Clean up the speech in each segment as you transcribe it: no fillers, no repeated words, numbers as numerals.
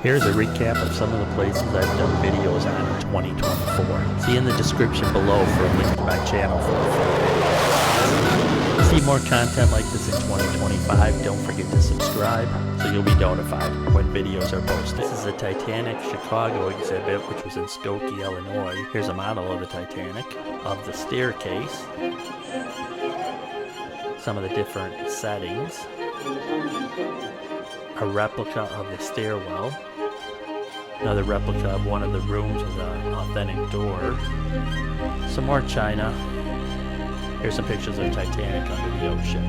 Here's a recap of some of the places I've done videos on in 2024. See in the description below for a link to my channel for the full video. To see more content like this in 2025, don't forget to subscribe so you'll be notified when videos are posted. This is the Titanic Chicago exhibit, which was in Skokie, Illinois. Here's a model of the Titanic, of the staircase, some of the different settings, a replica of the stairwell, another replica of one of the rooms with an authentic door, some more china. Here's some pictures of Titanic under the ocean.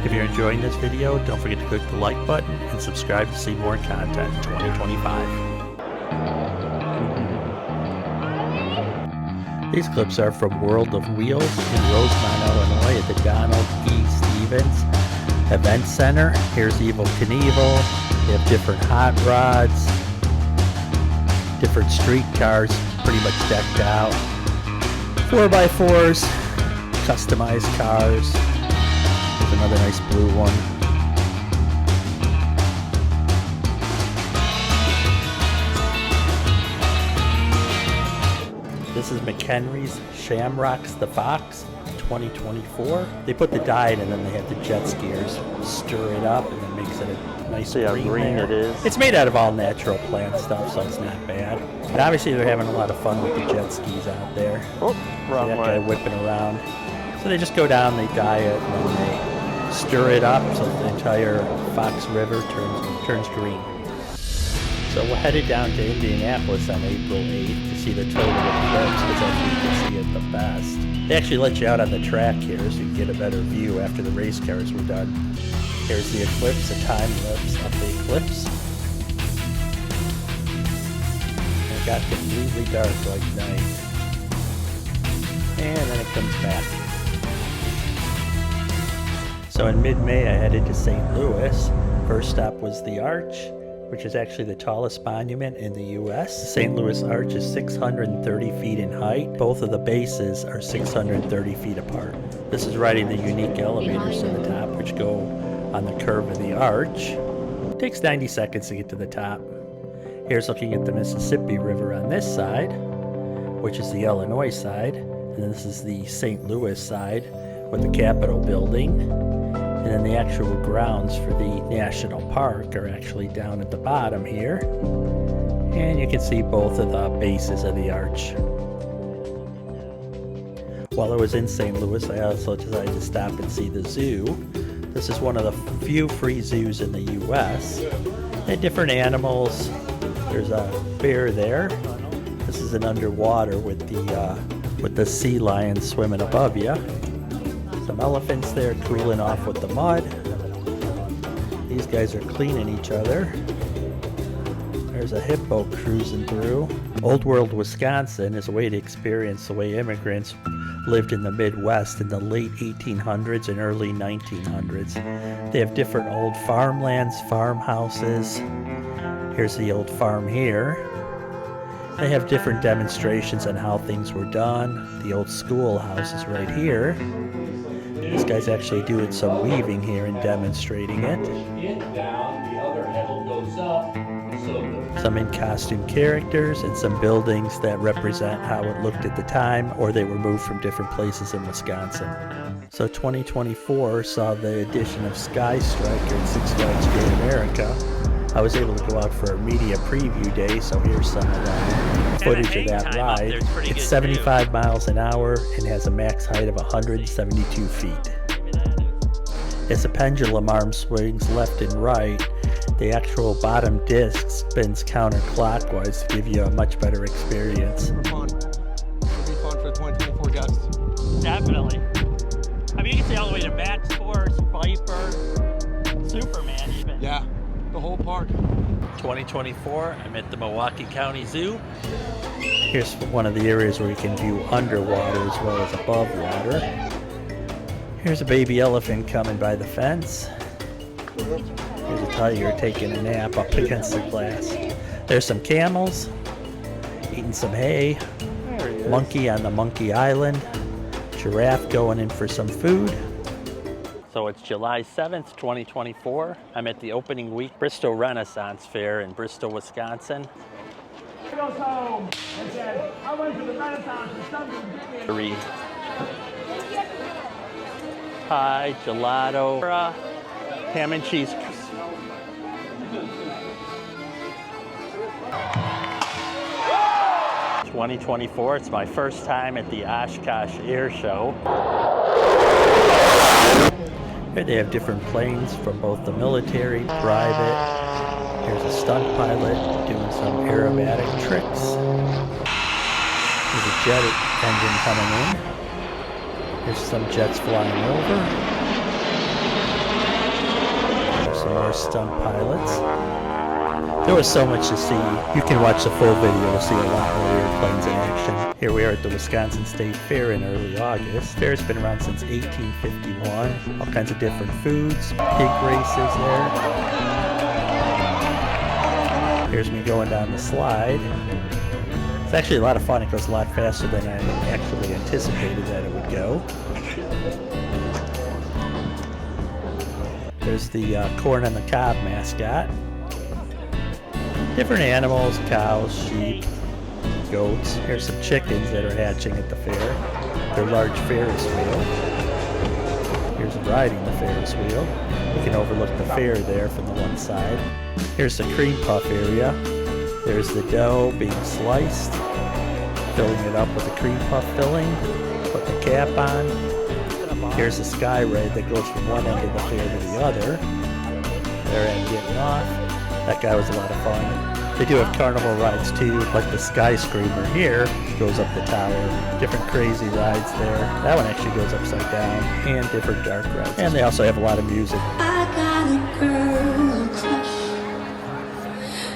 If you're enjoying this video, don't forget to click the like button and subscribe to see more content in 2025. These clips are from World of Wheels in Rosemont, Illinois at the Donald E. Stevens Event Center. Here's Evel Knievel. They have different hot rods, different street cars, pretty much decked out. 4x4s, customized cars. There's another nice blue one. This is McHenry's Shamrocks the Fox 2024. They put the dye in and then they have the jet skiers stir it up and it makes it a nice green it is. It's made out of all natural plant stuff, so it's not bad. And obviously they're having a lot of fun with the jet skis out there. Oh, wrong that way. guy whipping around. So they just go down, they dye it, and then they stir it up so the entire Fox River turns green. So we're headed down to Indianapolis on April 8th to see the total eclipse, because that's where you can see it the best. They actually let you out on the track here so you can get a better view after the race cars were done. Here's the eclipse, a time lapse of the eclipse. It got completely dark like night. And then it comes back. So in mid-May I headed to St. Louis. First stop was the Arch, which is actually the tallest monument in the U.S. St. Louis Arch is 630 feet in height. Both of the bases are 630 feet apart. This is riding the unique elevators to the top, which go on the curve of the arch. It takes 90 seconds to get to the top. Here's looking at the Mississippi River on this side, which is the Illinois side. And this is the St. Louis side with the Capitol building. And then the actual grounds for the National Park are actually down at the bottom here. And you can see both of the bases of the arch. While I was in St. Louis, I also decided to stop and see the zoo. This is one of the few free zoos in the U.S. They have different animals. There's a bear there. This is an underwater with the sea lions swimming above you. Some elephants there cooling off with the mud. These guys are cleaning each other. There's a hippo cruising through. Old World, Wisconsin is a way to experience the way immigrants lived in the Midwest in the late 1800s and early 1900s. They have different old farmlands, farmhouses. Here's the old farm here. They have different demonstrations on how things were done. The old schoolhouse is right here. This guy's actually doing some weaving here and demonstrating it. Some in costume characters and some buildings that represent how it looked at the time, or they were moved from different places in Wisconsin. So 2024 saw the addition of Sky Striker and Six Flags Great America. I was able to go out for a media preview day, so here's some footage of that ride. It's 75 miles an hour and has a max height of 172 feet. As the pendulum arm swings left and right, the actual bottom disc spins counterclockwise to give you a much better experience. It'll be fun for the 2024 guests. Definitely. I mean, you can see all the way to Max Force, Viper, Superman even. Yeah, the whole park. 2024, I'm at the Milwaukee County Zoo. Here's one of the areas where you can view underwater as well as above water. Here's a baby elephant coming by the fence. Here's a tiger taking a nap up against the glass. There's some camels eating some hay. Monkey on the Monkey Island. Giraffe going in for some food. So it's July 7th, 2024. I'm at the opening week Bristol Renaissance Fair in Bristol, Wisconsin. Goes home and said, I went to the Renaissance and somebody did me. Pie, gelato, ham and cheese. 2024, it's my first time at the Oshkosh Air Show. Here they have different planes from both the military, private. Here's a stunt pilot doing some aerobatic tricks. There's a jet engine coming in. There's some jets flying over. There's some more stunt pilots. There was so much to see. You can watch the full video to see a lot more airplanes in action. Here we are at the Wisconsin State Fair in early August. The fair's been around since 1851. All kinds of different foods, pig races there. Here's me going down the slide. It's actually a lot of fun. It goes a lot faster than I actually anticipated that it would go. There's the corn on the cob mascot. Different animals, cows, sheep, goats. Here's some chickens that are hatching at the fair. Their large Ferris wheel. Here's riding the Ferris wheel. You can overlook the fair there from the one side. Here's the cream puff area. There's the dough being sliced. Filling it up with the cream puff filling. Put the cap on. Here's the sky ride that goes from one end of the fair to the other. There I'm getting off. That guy was a lot of fun. They do have carnival rides too, like the skyscraper here goes up the tower. Different crazy rides there. That one actually goes upside down, and different dark rides. And they also have a lot of music. I got a girl crush.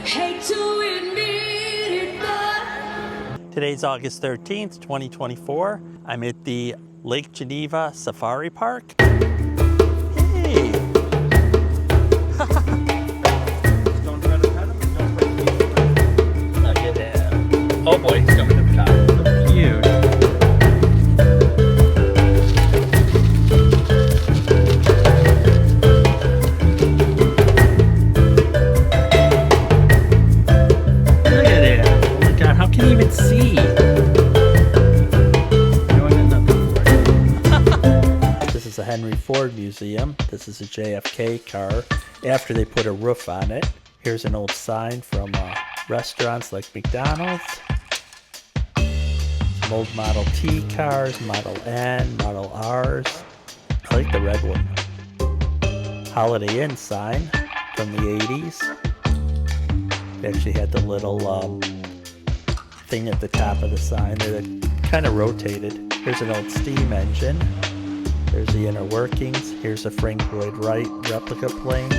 Hate to admit it, but Today's August 13th, 2024. I'm at the Lake Geneva Safari Park. Hey! Oh boy, he's coming to the top. Huge. Look at it. Oh my god, how can you even see? This is the Henry Ford Museum. This is a JFK car after they put a roof on it. Here's an old sign from restaurants like McDonald's. Some old Model T cars, Model N, Model Rs. I like the red one. Holiday Inn sign from the 80s. They actually had the little thing at the top of the sign there that kind of rotated. Here's an old steam engine. There's the inner workings. Here's a Frank Lloyd Wright replica plane.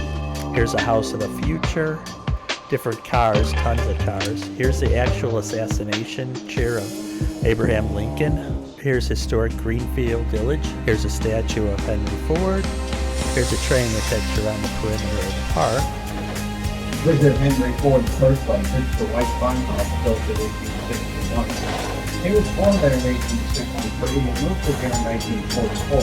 Here's a House of the Future. Different cars, tons of cars. Here's the actual assassination chair of Abraham Lincoln. Here's historic Greenfield Village. Here's a statue of Henry Ford. Here's a train that takes you around the perimeter of the park. Visit Henry Ford's birthplace, it's the White Farmhouse built in 1861. He was born there in 1863 and moved to here in 1944.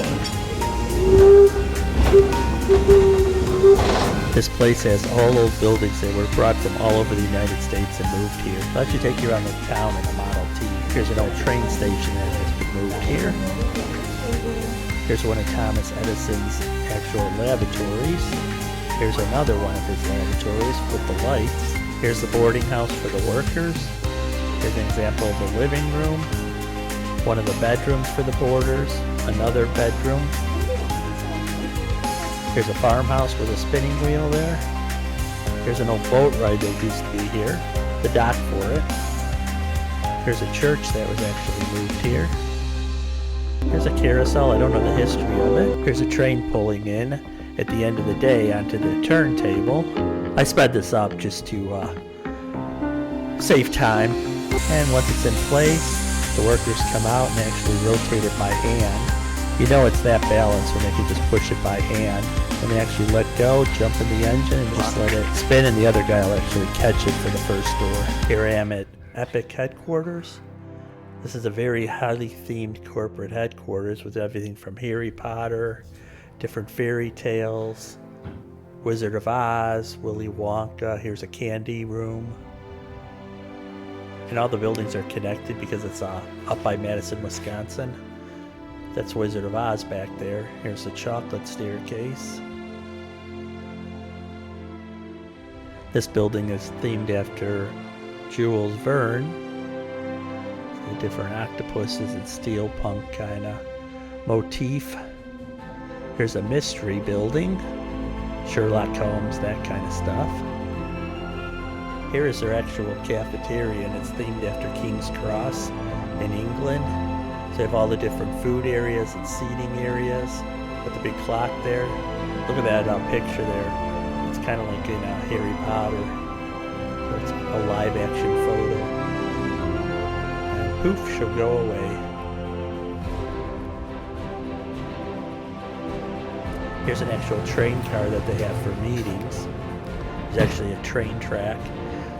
This place has all old buildings that were brought from all over the United States and moved here. I'll let you take you around the town in a Model T. Here's an old train station that has been moved here. Here's one of Thomas Edison's actual laboratories. Here's another one of his laboratories with the lights. Here's the boarding house for the workers. Here's an example of the living room. One of the bedrooms for the boarders. Another bedroom. Here's a farmhouse with a spinning wheel there. Here's an old boat ride that used to be here. The dock for it. Here's a church that was actually moved here. Here's a carousel. I don't know the history of it. Here's a train pulling in at the end of the day onto the turntable. I sped this up just to save time. And once it's in place, the workers come out and actually rotate it by hand. You know it's that balance when they can just push it by hand. And they actually let go, jump in the engine, and just let it spin, and the other guy will actually catch it for the first door. Here I am at Epic headquarters. This is a very highly themed corporate headquarters with everything from Harry Potter different fairy tales. Wizard of Oz, Willy Wonka. Here's a candy room. And all the buildings are connected because it's up by Madison, Wisconsin. That's Wizard of Oz back there. Here's the chocolate staircase. This building is themed after Jules Verne. The different octopuses and steelpunk kind of motif. Here's a mystery building. Sherlock Holmes, that kind of stuff. Here is their actual cafeteria, and it's themed after King's Cross in England. So they have all the different food areas and seating areas with the big clock there. Look at that picture there. It's kind of like in Harry Potter. So it's a live action photo. And poof, she'll go away. Here's an actual train car that they have for meetings. There's actually a train track.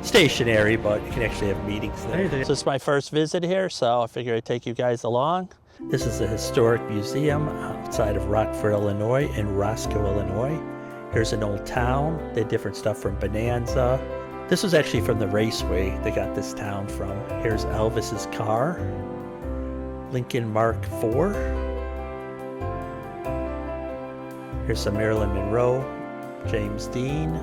Stationary, but you can actually have meetings there. This is my first visit here, so I figured I'd take you guys along. This is a historic museum outside of Rockford, Illinois, and Roscoe, Illinois. Here's an old town. They had different stuff from Bonanza. This was actually from the raceway they got this town from. Here's Elvis's car. Lincoln Mark IV. Here's some Marilyn Monroe, James Dean.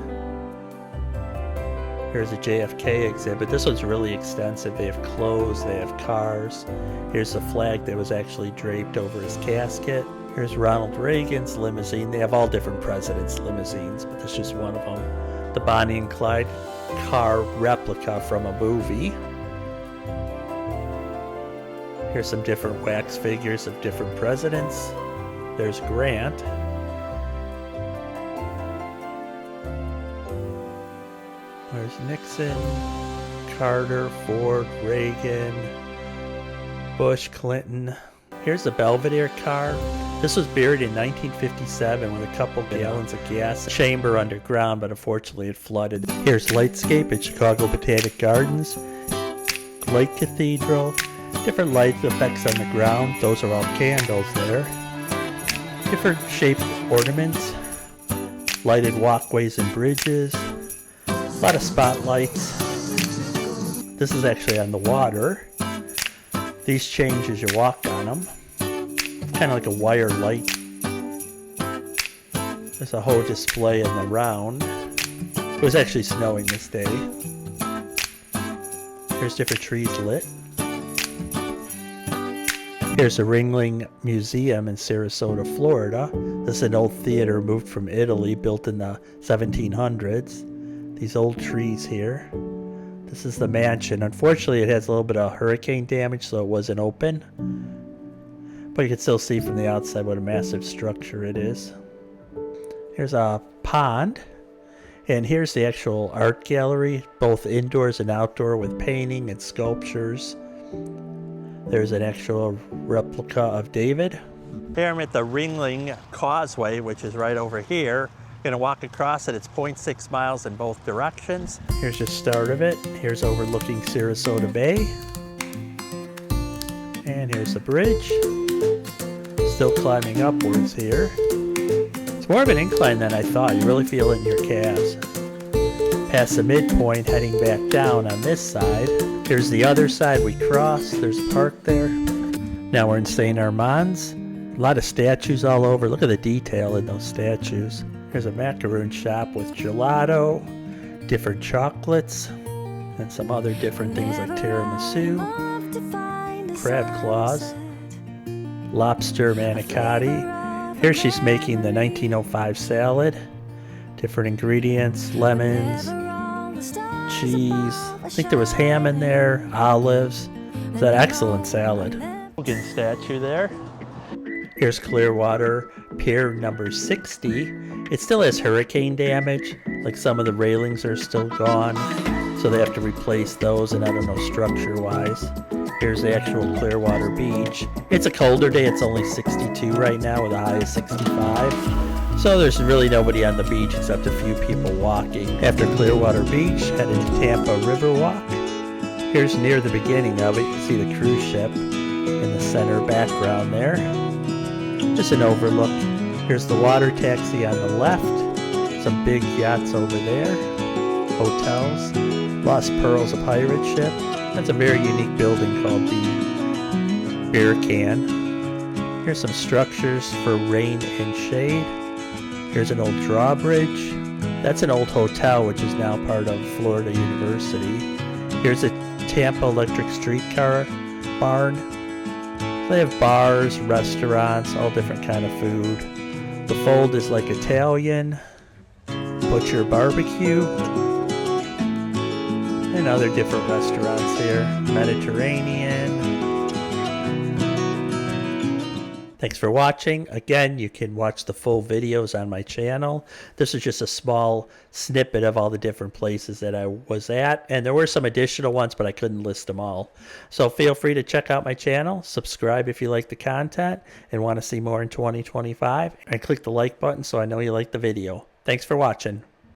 Here's a JFK exhibit. This one's really extensive. They have clothes, they have cars. Here's a flag that was actually draped over his casket. Here's Ronald Reagan's limousine. They have all different presidents' limousines, but this is just one of them. The Bonnie and Clyde car replica from a movie. Here's some different wax figures of different presidents. There's Grant. There's Nixon, Carter, Ford, Reagan, Bush, Clinton. Here's the Belvedere car. This was buried in 1957 with a couple gallons of gas chamber underground, but unfortunately it flooded. Here's LightScape at Chicago Botanic Gardens, Light Cathedral, different light effects on the ground. Those are all candles there. Different shaped ornaments, lighted walkways and bridges. A lot of spotlights. This is actually on the water. These change as you walk on them. Kind of like a wire light. There's a whole display in the round. It was actually snowing this day. Here's different trees lit. Here's the Ringling Museum in Sarasota, Florida. This is an old theater moved from Italy, built in the 1700s. These old trees here. This is the mansion. Unfortunately, it has a little bit of hurricane damage, so it wasn't open. But you can still see from the outside what a massive structure it is. Here's a pond. And here's the actual art gallery, both indoors and outdoor, with painting and sculptures. There's an actual replica of David. Here I'm at the Ringling Causeway, which is right over here. Gonna walk across it. It's 0.6 miles in both directions. Here's the start of it. Here's overlooking Sarasota Bay. And here's the bridge. Still climbing upwards here. It's more of an incline than I thought. You really feel it in your calves. Past the midpoint, heading back down on this side. Here's the other side we cross. There's a park there. Now we're in St. Armand's. A lot of statues all over. Look at the detail in those statues. Here's a macaroon shop with gelato, different chocolates, and some other different things like tiramisu, crab claws, lobster manicotti. Here she's making the 1905 salad. Different ingredients, lemons, cheese. I think there was ham in there, olives. It's an excellent salad. Hogan statue there. Here's Clearwater Pier number 60. It still has hurricane damage, like some of the railings are still gone, so they have to replace those, and I don't know structure-wise. Here's the actual Clearwater Beach. It's a colder day, it's only 62 right now with a high of 65. So there's really nobody on the beach except a few people walking. After Clearwater Beach, headed to Tampa Riverwalk. Here's near the beginning of it, you can see the cruise ship in the center background there. Just an overlook Here's the water taxi on the left. Some big yachts over there. Hotels. Lost Pearl's a pirate ship. That's a very unique building called the Beer Can. Here's some structures for rain and shade. Here's an old drawbridge. That's an old hotel which is now part of Florida University. Here's a Tampa electric streetcar barn. They have bars, restaurants, all different kind of food. The Fold is like Italian. Butcher Barbecue. And other different restaurants here. Mediterranean. Thanks for watching. Again, you can watch the full videos on my channel. This is just a small snippet of all the different places that I was at. And there were some additional ones, but I couldn't list them all. So feel free to check out my channel. Subscribe if you like the content and want to see more in 2025. And click the like button so I know you like the video. Thanks for watching.